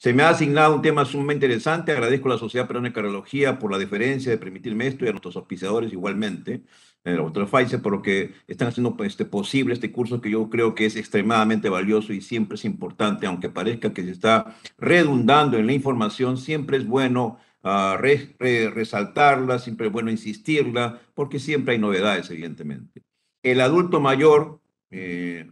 Se me ha asignado un tema sumamente interesante. Agradezco a la Sociedad Peruana de Cardiología por la deferencia de permitirme esto y a nuestros auspiciadores igualmente, el laboratorio Pfizer, por lo que están haciendo pues, posible este curso que yo creo que es extremadamente valioso y siempre es importante, aunque parezca que se está redundando en la información, siempre es bueno resaltarla, siempre es bueno insistirla, porque siempre hay novedades, evidentemente. El adulto mayor,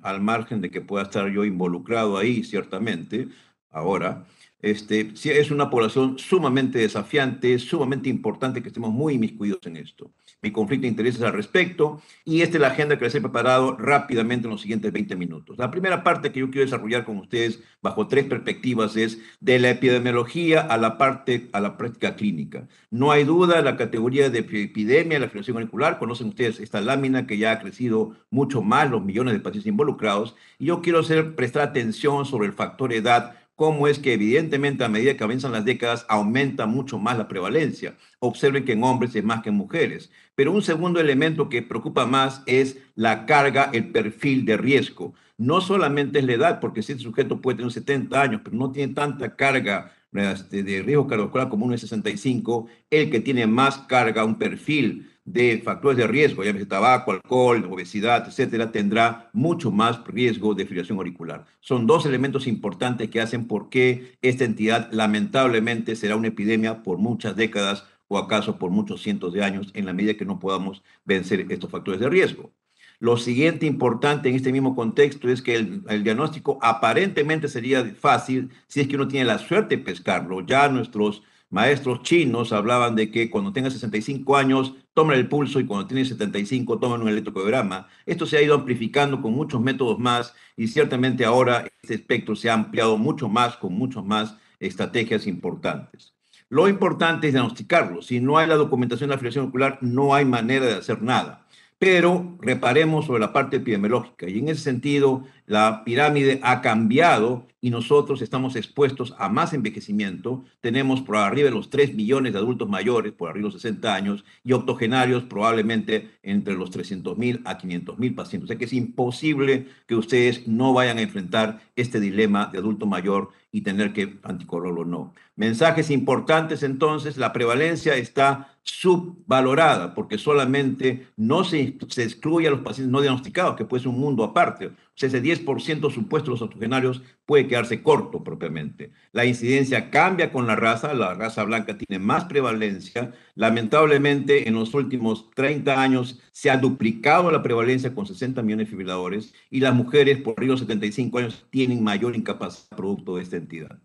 al margen de que pueda estar yo involucrado ahí, ciertamente, ahora, sí es una población sumamente desafiante, sumamente importante que estemos muy inmiscuidos en esto. Mi conflicto de intereses al respecto, y esta es la agenda que les he preparado rápidamente en los siguientes 20 minutos. La primera parte que yo quiero desarrollar con ustedes bajo tres perspectivas es de la epidemiología a la práctica clínica. No hay duda, la categoría de epidemia, la fibrilación auricular, conocen ustedes esta lámina que ya ha crecido mucho más, los millones de pacientes involucrados, y yo quiero prestar atención sobre el factor edad, cómo es que evidentemente a medida que avanzan las décadas aumenta mucho más la prevalencia. Observen que en hombres es más que en mujeres. Pero un segundo elemento que preocupa más es la carga, el perfil de riesgo. No solamente es la edad, porque si este sujeto puede tener 70 años, pero no tiene tanta carga de riesgo cardiovascular como uno de 65, el que tiene más carga, un perfil de factores de riesgo, llámese tabaco, alcohol, obesidad, etcétera, tendrá mucho más riesgo de fibrilación auricular. Son dos elementos importantes que hacen por qué esta entidad lamentablemente será una epidemia por muchas décadas o acaso por muchos cientos de años en la medida que no podamos vencer estos factores de riesgo. Lo siguiente importante en este mismo contexto es que el diagnóstico aparentemente sería fácil si es que uno tiene la suerte de pescarlo. Ya nuestros maestros chinos hablaban de que cuando tenga 65 años, tomen el pulso y cuando tiene 75, tomen un electrocardiograma. Esto se ha ido amplificando con muchos métodos más y ciertamente ahora este espectro se ha ampliado mucho más con muchas más estrategias importantes. Lo importante es diagnosticarlo. Si no hay la documentación de la fibrilación auricular, no hay manera de hacer nada. Pero reparemos sobre la parte epidemiológica y en ese sentido la pirámide ha cambiado y nosotros estamos expuestos a más envejecimiento. Tenemos por arriba de los 3 millones de adultos mayores, por arriba de los 60 años, y octogenarios probablemente entre los 300.000 a 500.000 pacientes. O sea que es imposible que ustedes no vayan a enfrentar este dilema de adulto mayor y tener que anticoagularlo o no. Mensajes importantes entonces, la prevalencia está subvalorada porque solamente no se excluye a los pacientes no diagnosticados, que puede ser un mundo aparte. O sea, ese 10% supuesto de los octogenarios puede quedarse corto propiamente. La incidencia cambia con la raza blanca tiene más prevalencia. Lamentablemente, en los últimos 30 años se ha duplicado la prevalencia con 60 millones de fibriladores y las mujeres por arriba de los 75 años tienen mayor incapacidad producto de esta entidad.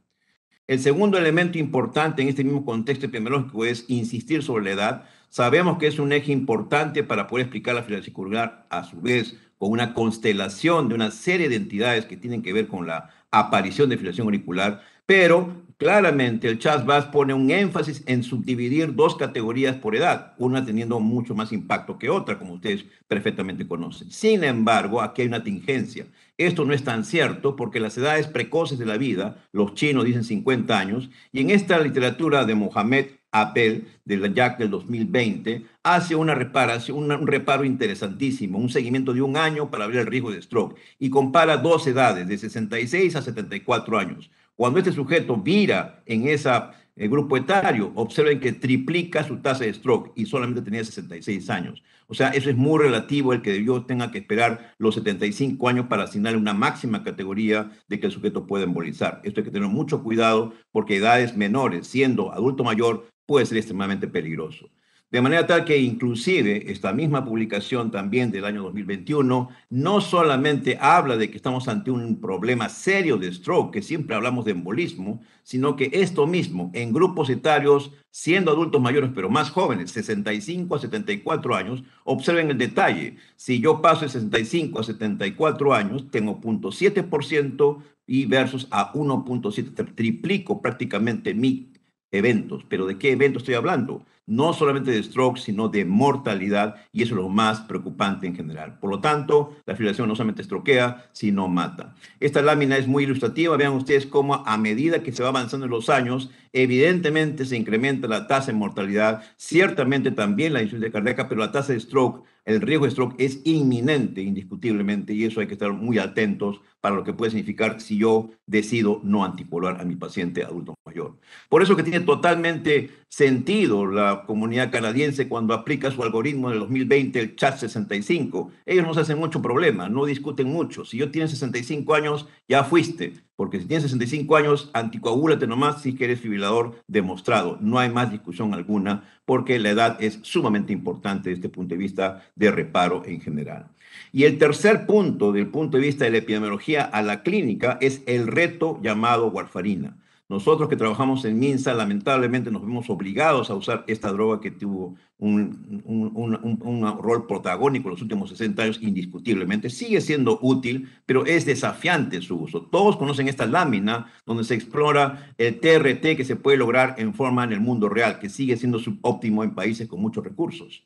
El segundo elemento importante en este mismo contexto epidemiológico es insistir sobre la edad. Sabemos que es un eje importante para poder explicar la fibrilación auricular, a su vez, con una constelación de una serie de entidades que tienen que ver con la aparición de fibrilación auricular, pero claramente el CHAS-VAS pone un énfasis en subdividir dos categorías por edad, una teniendo mucho más impacto que otra, como ustedes perfectamente conocen. Sin embargo, aquí hay una tingencia. Esto no es tan cierto porque las edades precoces de la vida, los chinos dicen 50 años, y en esta literatura de Mohamed Abel, de la JAC del 2020, hace una reparación, un reparo interesantísimo, un seguimiento de un año para ver el riesgo de stroke, y compara dos edades, de 66 a 74 años. Cuando este sujeto vira en ese grupo etario, observen que triplica su tasa de stroke y solamente tenía 66 años. O sea, eso es muy relativo el que yo tenga que esperar los 75 años para asignarle una máxima categoría de que el sujeto pueda embolizar. Esto hay que tener mucho cuidado porque edades menores, siendo adulto mayor, puede ser extremadamente peligroso. De manera tal que inclusive esta misma publicación también del año 2021 no solamente habla de que estamos ante un problema serio de stroke, que siempre hablamos de embolismo, sino que esto mismo en grupos etarios, siendo adultos mayores pero más jóvenes, 65 a 74 años, observen el detalle. Si yo paso de 65 a 74 años, tengo 0.7% y versus a 1.7, triplico prácticamente mi eventos. ¿Pero de qué evento estoy hablando? No solamente de stroke, sino de mortalidad, y eso es lo más preocupante en general. Por lo tanto, la fibrilación no solamente estroquea, sino mata. Esta lámina es muy ilustrativa. Vean ustedes cómo a medida que se va avanzando en los años, evidentemente se incrementa la tasa de mortalidad, ciertamente también la insuficiencia cardíaca, pero la tasa de stroke el riesgo de stroke es inminente, indiscutiblemente, y eso hay que estar muy atentos para lo que puede significar si yo decido no anticoagular a mi paciente adulto mayor. Por eso que tiene totalmente sentido la comunidad canadiense cuando aplica su algoritmo en el 2020, el CHAT65. Ellos no se hacen mucho problema, no discuten mucho. Si yo tienes 65 años, ya fuiste, porque si tienes 65 años, anticoagúlate nomás si que eres fibrilador demostrado. No hay más discusión alguna, porque la edad es sumamente importante desde este punto de vista de reparo en general. Y el tercer punto, del punto de vista de la epidemiología a la clínica, es el reto llamado warfarina. Nosotros que trabajamos en MINSA, lamentablemente nos vemos obligados a usar esta droga que tuvo un rol protagónico en los últimos 60 años, indiscutiblemente. Sigue siendo útil, pero es desafiante su uso. Todos conocen esta lámina donde se explora el TRT que se puede lograr en forma en el mundo real, que sigue siendo subóptimo en países con muchos recursos.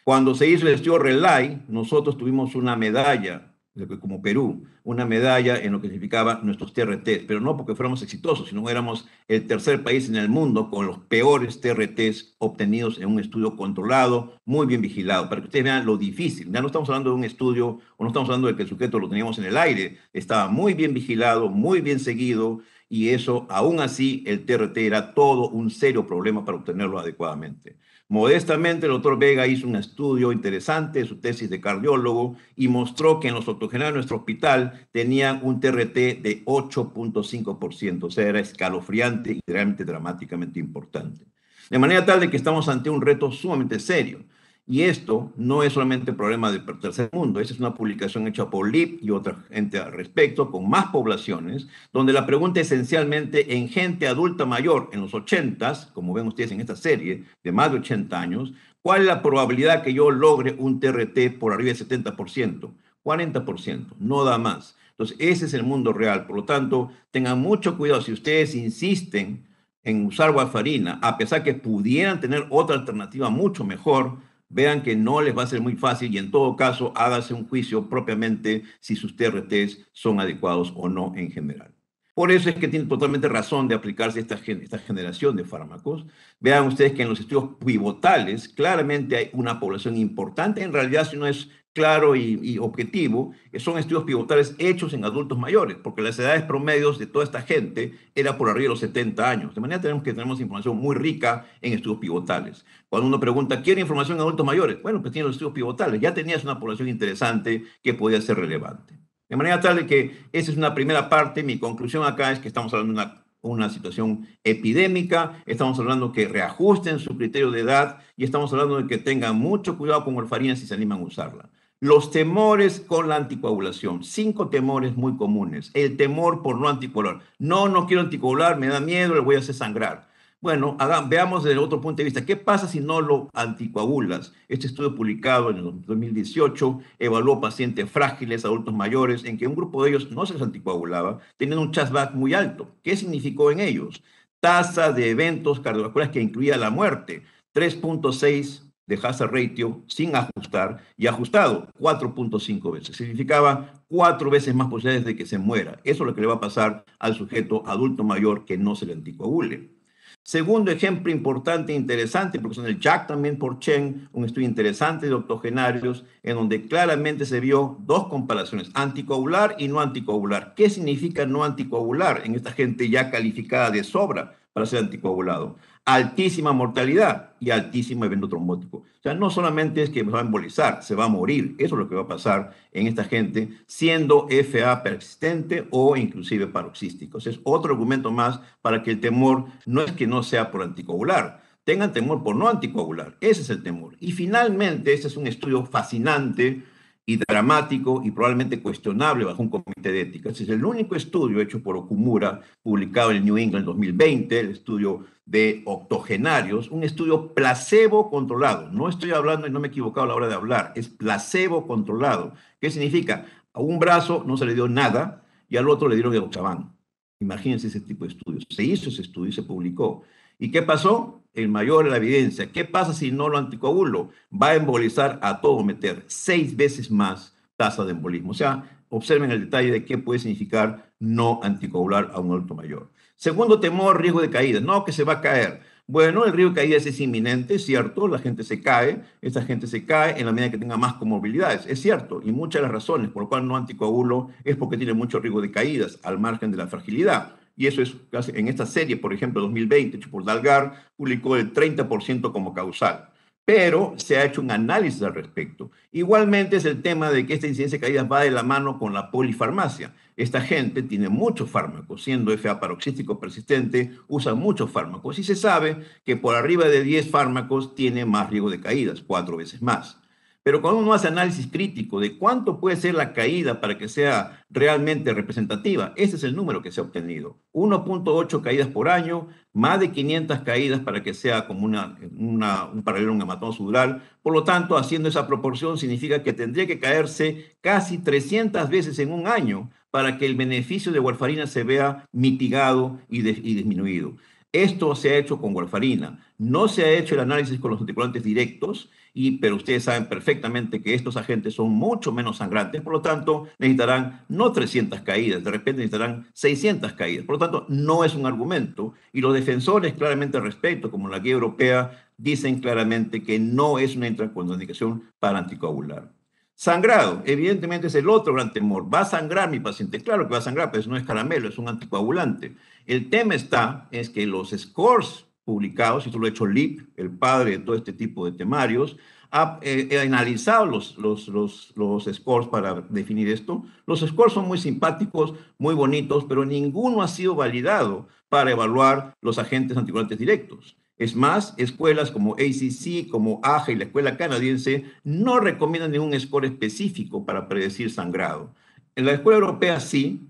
Cuando se hizo el estudio RELAY, nosotros tuvimos una medalla, como Perú, una medalla en lo que significaba nuestros TRTs, pero no porque fuéramos exitosos, sino que éramos el tercer país en el mundo con los peores TRTs obtenidos en un estudio controlado, muy bien vigilado, para que ustedes vean lo difícil. Ya no estamos hablando de un estudio, o no estamos hablando de que el sujeto lo teníamos en el aire, estaba muy bien vigilado, muy bien seguido, y eso, aún así, el TRT era todo un serio problema para obtenerlo adecuadamente. Modestamente, el doctor Vega hizo un estudio interesante, su tesis de cardiólogo, y mostró que en los octogenarios de nuestro hospital tenían un TRT de 8.5%, o sea, era escalofriante y realmente dramáticamente importante. De manera tal de que estamos ante un reto sumamente serio. Y esto no es solamente problema del tercer mundo, esta es una publicación hecha por LIP y otra gente al respecto, con más poblaciones, donde la pregunta esencialmente en gente adulta mayor en los 80s, como ven ustedes en esta serie, de más de 80 años, ¿cuál es la probabilidad que yo logre un TRT por arriba del 70%? 40%, no da más. Entonces, ese es el mundo real. Por lo tanto, tengan mucho cuidado si ustedes insisten en usar warfarina, a pesar que pudieran tener otra alternativa mucho mejor. Vean que no les va a ser muy fácil y en todo caso hágase un juicio propiamente si sus TRTs son adecuados o no en general. Por eso es que tiene totalmente razón de aplicarse esta generación de fármacos. Vean ustedes que en los estudios pivotales claramente hay una población importante. En realidad, si uno es claro y objetivo, son estudios pivotales hechos en adultos mayores, porque las edades promedios de toda esta gente era por arriba de los 70 años. De manera que tenemos información muy rica en estudios pivotales. Cuando uno pregunta, ¿quiere información en adultos mayores? Bueno, pues tiene los estudios pivotales. Ya tenías una población interesante que podía ser relevante. De manera tal de que esa es una primera parte. Mi conclusión acá es que estamos hablando de una situación epidémica, estamos hablando que reajusten su criterio de edad y estamos hablando de que tengan mucho cuidado con warfarina si se animan a usarla. Los temores con la anticoagulación, 5 temores muy comunes. El temor por no anticoagular. No, no quiero anticoagular, me da miedo, le voy a hacer sangrar. Bueno, veamos desde otro punto de vista. ¿Qué pasa si no lo anticoagulas? Este estudio publicado en el 2018 evaluó pacientes frágiles, adultos mayores, en que un grupo de ellos no se les anticoagulaba, teniendo un chargeback muy alto. ¿Qué significó en ellos? Tasa de eventos cardiovasculares que incluía la muerte, 3.6 de hazard ratio sin ajustar y ajustado 4.5 veces. Significaba 4 veces más posibilidades de que se muera. Eso es lo que le va a pasar al sujeto adulto mayor que no se le anticoagule. Segundo ejemplo importante e interesante, porque son el Jack también por Chen, un estudio interesante de octogenarios, en donde claramente se vio 2 comparaciones, anticoagular y no anticoagular. ¿Qué significa no anticoagular en esta gente ya calificada de sobra para ser anticoagulado? Altísima mortalidad y altísimo evento trombótico. O sea, no solamente es que se va a embolizar, se va a morir. Eso es lo que va a pasar en esta gente siendo FA persistente o inclusive paroxístico. O sea, es otro argumento más para que el temor no es que no sea por anticoagular. Tengan temor por no anticoagular. Ese es el temor. Y finalmente, este es un estudio fascinante y dramático y probablemente cuestionable bajo un comité de ética. Este es el único estudio hecho por Okumura, publicado en el New England 2020, el estudio de octogenarios, un estudio placebo controlado. No estoy hablando, y no me he equivocado a la hora de hablar, es placebo controlado. ¿Qué significa? A un brazo no se le dio nada y al otro le dieron Edoxaban. Imagínense ese tipo de estudios. Se hizo ese estudio y se publicó. ¿Y qué pasó? El mayor de la evidencia. ¿Qué pasa si no lo anticoagulo? Va a embolizar a todo meter 6 veces más tasa de embolismo. O sea, observen el detalle de qué puede significar no anticoagular a un adulto mayor. Segundo temor, riesgo de caída. No, que se va a caer. Bueno, el riesgo de caídas es inminente, es cierto, la gente se cae, esa gente se cae en la medida que tenga más comorbilidades, es cierto, y muchas de las razones por las cuales no anticoagulo es porque tiene mucho riesgo de caídas al margen de la fragilidad. Y eso es, en esta serie, por ejemplo, 2020, hecho por Dalgar, publicó el 30% como causal. Pero se ha hecho un análisis al respecto. Igualmente es el tema de que esta incidencia de caídas va de la mano con la polifarmacia. Esta gente tiene muchos fármacos, siendo FA paroxístico persistente, usa muchos fármacos y se sabe que por arriba de 10 fármacos tiene más riesgo de caídas, 4 veces más. Pero cuando uno hace análisis crítico de cuánto puede ser la caída para que sea realmente representativa, ese es el número que se ha obtenido. 1.8 caídas por año, más de 500 caídas para que sea como un paralelo, un hematoma subdural. Por lo tanto, haciendo esa proporción significa que tendría que caerse casi 300 veces en un año para que el beneficio de warfarina se vea mitigado y disminuido. Esto se ha hecho con warfarina. No se ha hecho el análisis con los anticoagulantes directos, pero ustedes saben perfectamente que estos agentes son mucho menos sangrantes, por lo tanto necesitarán no 300 caídas, de repente necesitarán 600 caídas. Por lo tanto, no es un argumento. Y los defensores claramente al respecto, como la guía europea, dicen claramente que no es una contraindicación para anticoagular. Sangrado, evidentemente es el otro gran temor. ¿Va a sangrar mi paciente? Claro que va a sangrar, pero eso no es caramelo, es un anticoagulante. El tema es que los scores publicados, y esto lo ha hecho Lip, el padre de todo este tipo de temarios, ha analizado los scores para definir esto. Los scores son muy simpáticos, muy bonitos, pero ninguno ha sido validado para evaluar los agentes anticoagulantes directos. Es más, escuelas como ACC, como AJA y la escuela canadiense no recomiendan ningún score específico para predecir sangrado. En la escuela europea sí,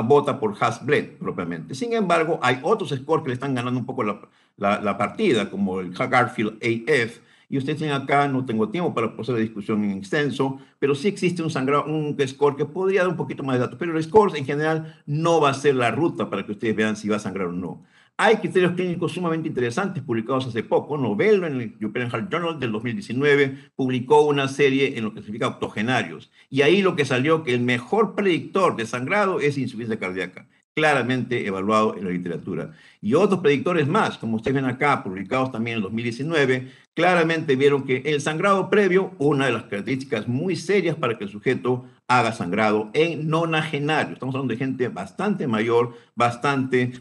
vota por Hasbled propiamente. Sin embargo, hay otros scores que le están ganando un poco la partida, como el Garfield AF. Y ustedes tienen acá, no tengo tiempo para hacer la discusión en extenso, pero sí existe un score que podría dar un poquito más de datos, pero el score en general no va a ser la ruta para que ustedes vean si va a sangrar o no. Hay criterios clínicos sumamente interesantes publicados hace poco. Novello, en el European Heart Journal del 2019, publicó una serie en lo que significa octogenarios. Y ahí lo que salió que el mejor predictor de sangrado es insuficiencia cardíaca, claramente evaluado en la literatura. Y otros predictores más, como ustedes ven acá, publicados también en el 2019, claramente vieron que el sangrado previo, una de las características muy serias para que el sujeto haga sangrado en nonagenario. Estamos hablando de gente bastante mayor, bastante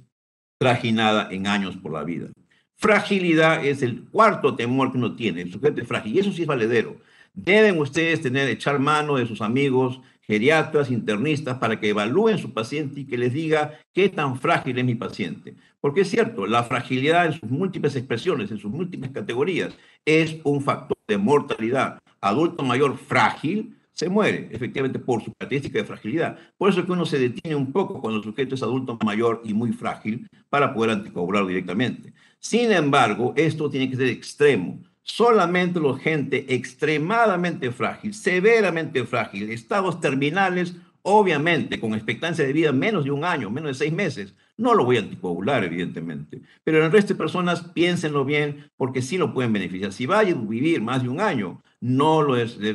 trajinada en años por la vida. Fragilidad es el cuarto temor que uno tiene, el sujeto es frágil, y eso sí es valedero. Deben ustedes echar mano de sus amigos geriatras, internistas, para que evalúen su paciente y que les diga qué tan frágil es mi paciente. Porque es cierto, la fragilidad en sus múltiples expresiones, en sus múltiples categorías, es un factor de mortalidad. Adulto mayor frágil se muere, efectivamente, por su característica de fragilidad. Por eso es que uno se detiene un poco cuando el sujeto es adulto mayor y muy frágil para poder anticoagularlo directamente. Sin embargo, esto tiene que ser extremo. Solamente la gente extremadamente frágil, severamente frágil, estados terminales, obviamente, con expectancia de vida menos de un año, menos de 6 meses, no lo voy a anticoagular, evidentemente. Pero en el resto de personas, piénsenlo bien, porque sí lo pueden beneficiar. Si vayan a vivir más de un año, no lo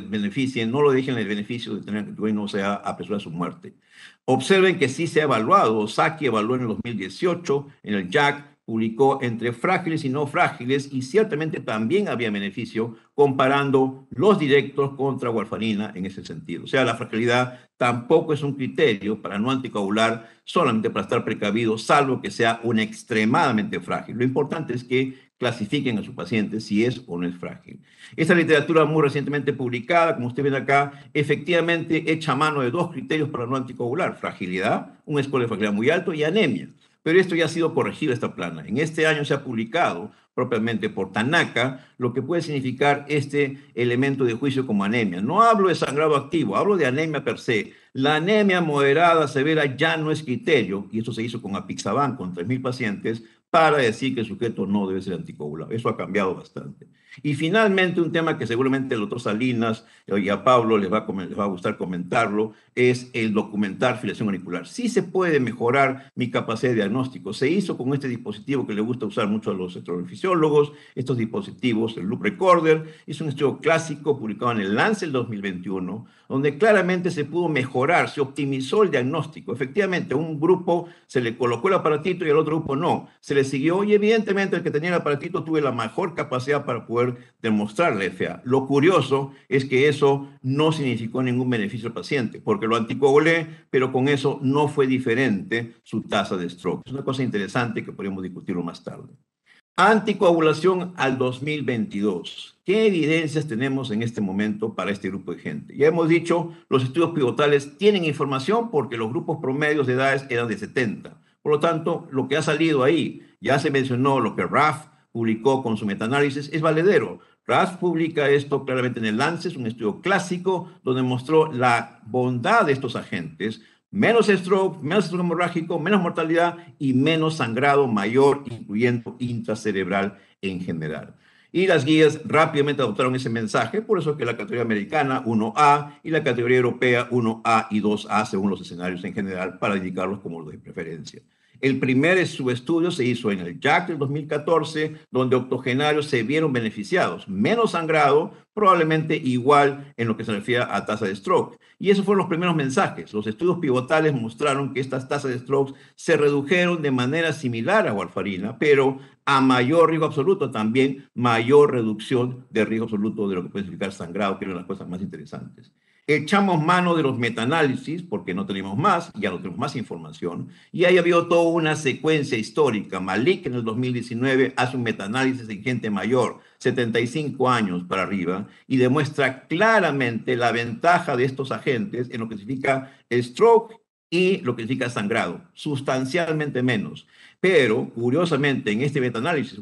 beneficien, no lo dejen el beneficio de tener que no sea apresurar su muerte. Observen que sí se ha evaluado. Saki evaluó en el 2018, en el JAC, publicó entre frágiles y no frágiles y ciertamente también había beneficio comparando los directos contra warfarina en ese sentido. O sea, la fragilidad tampoco es un criterio para no anticoagular, solamente para estar precavido, salvo que sea un extremadamente frágil. Lo importante es que clasifiquen a su paciente si es o no es frágil. Esta literatura muy recientemente publicada, como ustedes ven acá, efectivamente echa mano de dos criterios para no anticoagular: fragilidad, un score de fragilidad muy alto, y anemia. Pero esto ya ha sido corregido esta plana. En este año se ha publicado propiamente por Tanaka lo que puede significar este elemento de juicio como anemia. No hablo de sangrado activo, hablo de anemia per se. La anemia moderada severa ya no es criterio, y esto se hizo con apixaban con 3.000 pacientes para decir que el sujeto no debe ser anticoagulado. Eso ha cambiado bastante. Y finalmente, un tema que seguramente el doctor Salinas y a Pablo les va a gustar comentarlo, es el documentar filación auricular. Sí se puede mejorar mi capacidad de diagnóstico. Se hizo con este dispositivo que le gusta usar mucho a los electrofisiólogos, anestesiólogos, estos dispositivos, el Loop Recorder. Es un estudio clásico publicado en el Lancet del 2021, donde claramente se pudo mejorar, se optimizó el diagnóstico. Efectivamente, a un grupo se le colocó el aparatito y al otro grupo no. Se le siguió y evidentemente el que tenía el aparatito tuvo la mejor capacidad para poder demostrar la FA. Lo curioso es que eso no significó ningún beneficio al paciente, porque lo anticoagulé, pero con eso no fue diferente su tasa de stroke. Es una cosa interesante que podríamos discutirlo más tarde. Anticoagulación al 2022. ¿Qué evidencias tenemos en este momento para este grupo de gente? Ya hemos dicho, los estudios pivotales tienen información porque los grupos promedios de edades eran de 70. Por lo tanto, lo que ha salido ahí, ya se mencionó lo que RAF publicó con su metaanálisis, es valedero. RAF publica esto claramente en el Lancet, un estudio clásico donde mostró la bondad de estos agentes, menos stroke hemorrágico, menos mortalidad y menos sangrado mayor, incluyendo intracerebral en general. Y las guías rápidamente adoptaron ese mensaje, por eso que la categoría americana 1A y la categoría europea 1A y 2A, según los escenarios en general, para indicarlos como los de preferencia. El primer subestudio se hizo en el JACC del 2014, donde octogenarios se vieron beneficiados, menos sangrado, probablemente igual en lo que se refiere a tasa de stroke. Y esos fueron los primeros mensajes. Los estudios pivotales mostraron que estas tasas de stroke se redujeron de manera similar a warfarina, pero a mayor riesgo absoluto, también mayor reducción de riesgo absoluto de lo que puede significar sangrado, que es una de las cosas más interesantes. Echamos mano de los metaanálisis porque no tenemos más, ya no tenemos más información, y ahí había toda una secuencia histórica. Malik en el 2019 hace un metaanálisis en gente mayor, 75 años para arriba, y demuestra claramente la ventaja de estos agentes en lo que significa stroke y lo que significa sangrado, sustancialmente menos. Pero, curiosamente, en este metaanálisis,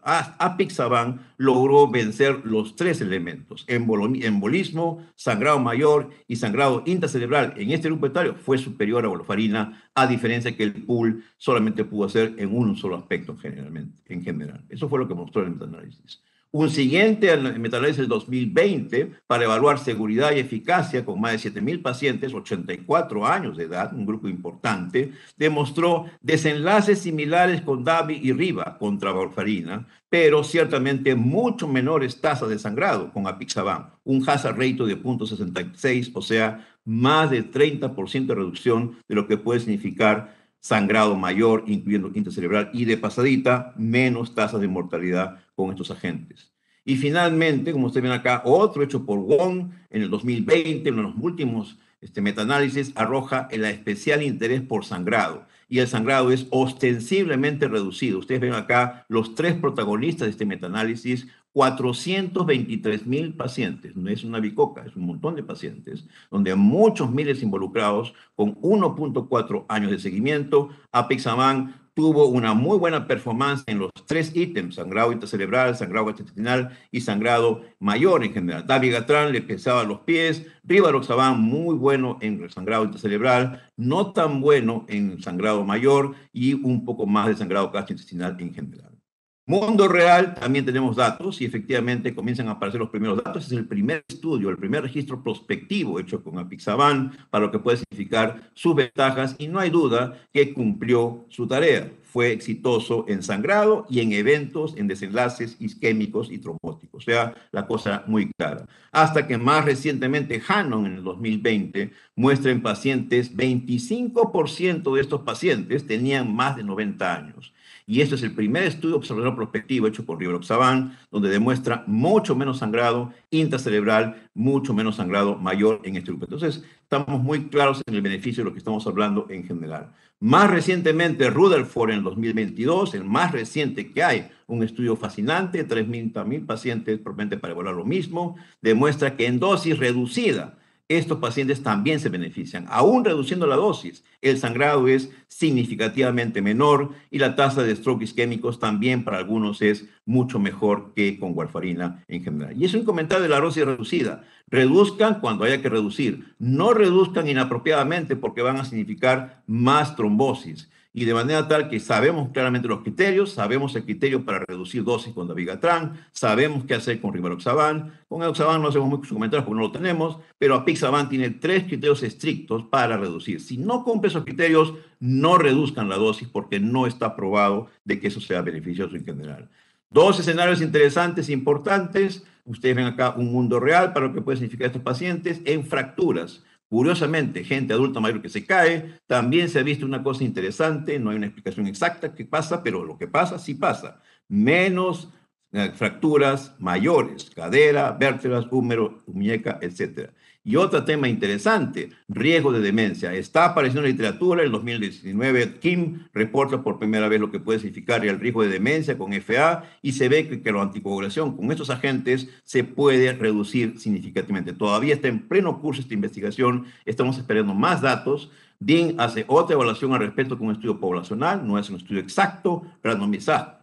apixaban logró vencer los tres elementos. Embolismo, sangrado mayor y sangrado intracerebral en este grupo etario fue superior a warfarina, a diferencia que el pool solamente pudo hacer en un solo aspecto en general. Eso fue lo que mostró el metaanálisis. Un siguiente metaanálisis del 2020 para evaluar seguridad y eficacia con más de 7,000 pacientes, 84 años de edad, un grupo importante, demostró desenlaces similares con Davi y Riva contra warfarina, pero ciertamente mucho menores tasas de sangrado con apixaban, un hazard ratio de 0.66, o sea, más de 30% de reducción de lo que puede significar sangrado mayor, incluyendo intracerebral, y de pasadita, menos tasas de mortalidad con estos agentes. Y finalmente, como ustedes ven acá, otro hecho por Wong en el 2020, en los últimos metaanálisis, arroja el especial interés por sangrado. Y el sangrado es ostensiblemente reducido. Ustedes ven acá los tres protagonistas de este metaanálisis, 423,000 pacientes. No es una bicoca, es un montón de pacientes, donde muchos miles involucrados con 1.4 años de seguimiento. Apixaban tuvo una muy buena performance en los tres ítems, sangrado intracerebral, sangrado gastrointestinal y sangrado mayor en general. Dabigatran le pesaba los pies, rivaroxaban muy bueno en el sangrado intracerebral, no tan bueno en sangrado mayor y un poco más de sangrado gastrointestinal en general. Mundo real, también tenemos datos y efectivamente comienzan a aparecer los primeros datos. Es el primer estudio, el primer registro prospectivo hecho con apixaban para lo que puede significar sus ventajas y no hay duda que cumplió su tarea. Fue exitoso en sangrado y en eventos, en desenlaces isquémicos y trombóticos. O sea, la cosa muy clara. Hasta que más recientemente Hannon en el 2020 muestra en pacientes, 25% de estos pacientes tenían más de 90 años. Y este es el primer estudio observador prospectivo hecho por rivaroxaban, donde demuestra mucho menos sangrado intracerebral, mucho menos sangrado mayor en este grupo. Entonces, estamos muy claros en el beneficio de lo que estamos hablando en general. Más recientemente, Rutherford en el 2022, el más reciente que hay, un estudio fascinante, 3,000 pacientes probablemente para evaluar lo mismo, demuestra que en dosis reducida, estos pacientes también se benefician. Aún reduciendo la dosis, el sangrado es significativamente menor y la tasa de stroke isquémicos también para algunos es mucho mejor que con warfarina en general. Y es un comentario de la dosis reducida. Reduzcan cuando haya que reducir. No reduzcan inapropiadamente porque van a significar más trombosis. Y de manera tal que sabemos claramente los criterios, sabemos el criterio para reducir dosis con dabigatran, sabemos qué hacer con rivaroxaban. Con edoxaban no hacemos muchos comentarios porque no lo tenemos, pero apixaban tiene 3 criterios estrictos para reducir. Si no cumple esos criterios, no reduzcan la dosis porque no está probado de que eso sea beneficioso en general. Dos escenarios interesantes e importantes. Ustedes ven acá un mundo real para lo que puede significar estos pacientes en fracturas. Curiosamente, gente adulta mayor que se cae, también se ha visto una cosa interesante, no hay una explicación exacta qué pasa, pero lo que pasa sí pasa. Menos fracturas mayores, cadera, vértebras, húmero, muñeca, etcétera. Y otro tema interesante, riesgo de demencia. Está apareciendo en la literatura, en 2019 Kim reporta por primera vez lo que puede significar el riesgo de demencia con FA y se ve que la anticoagulación con estos agentes se puede reducir significativamente. Todavía está en pleno curso esta investigación, estamos esperando más datos. Dean hace otra evaluación al respecto con un estudio poblacional, no es un estudio exacto, randomizado,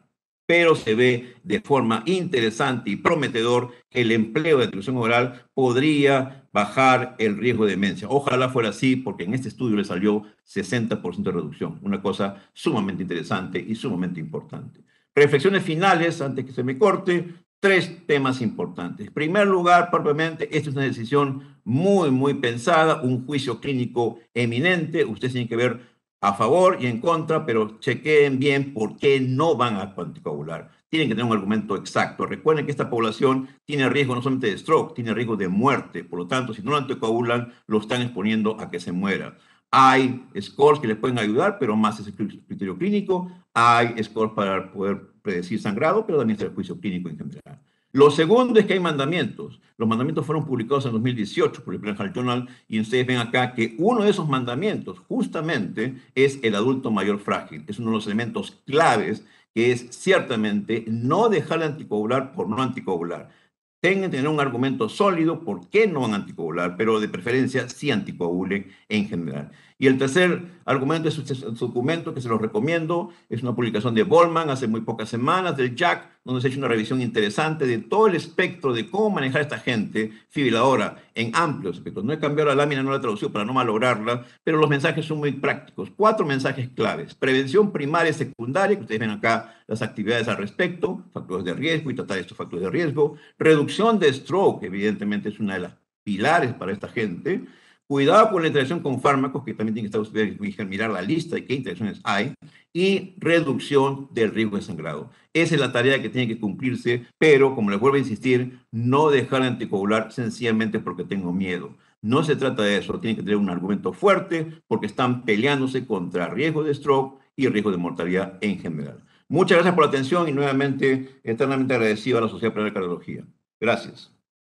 pero se ve de forma interesante y prometedor que el empleo de dilución oral podría bajar el riesgo de demencia. Ojalá fuera así, porque en este estudio le salió 60% de reducción, una cosa sumamente interesante y sumamente importante. Reflexiones finales, antes que se me corte, tres temas importantes. En primer lugar, propiamente, esta es una decisión muy pensada, un juicio clínico eminente. Ustedes tienen que ver a favor y en contra, pero chequeen bien por qué no van a anticoagular. Tienen que tener un argumento exacto. Recuerden que esta población tiene riesgo no solamente de stroke, tiene riesgo de muerte. Por lo tanto, si no lo anticoagulan, lo están exponiendo a que se muera. Hay scores que les pueden ayudar, pero más es el criterio clínico. Hay scores para poder predecir sangrado, pero también es el juicio clínico en general. Lo segundo es que hay mandamientos. Los mandamientos fueron publicados en 2018 por el Clinical Journal y ustedes ven acá que uno de esos mandamientos justamente es el adulto mayor frágil. Es uno de los elementos claves que es ciertamente no dejar de anticoagular por no anticoagular. Tengan que tener un argumento sólido por qué no van a anticoagular, pero de preferencia sí anticoagulen en general. Y el tercer argumento es este documento que se los recomiendo. Es una publicación de Bollman hace muy pocas semanas del JACC, donde se ha hecho una revisión interesante de todo el espectro de cómo manejar a esta gente fibriladora en amplios aspectos. No he cambiado la lámina, no la he traducido para no malograrla, pero los mensajes son muy prácticos. 4 mensajes claves. Prevención primaria y secundaria, que ustedes ven acá las actividades al respecto, factores de riesgo y tratar estos factores de riesgo. Reducción de stroke, evidentemente es una de las pilares para esta gente. Cuidado con la interacción con fármacos, que también tienen que estar ustedes mirar la lista de qué interacciones hay, y reducción del riesgo de sangrado. Esa es la tarea que tiene que cumplirse, pero como les vuelvo a insistir, no dejar de anticoagular sencillamente porque tengo miedo. No se trata de eso, tienen que tener un argumento fuerte porque están peleándose contra riesgo de stroke y riesgo de mortalidad en general. Muchas gracias por la atención y nuevamente eternamente agradecido a la Sociedad Peruana de Cardiología. Gracias.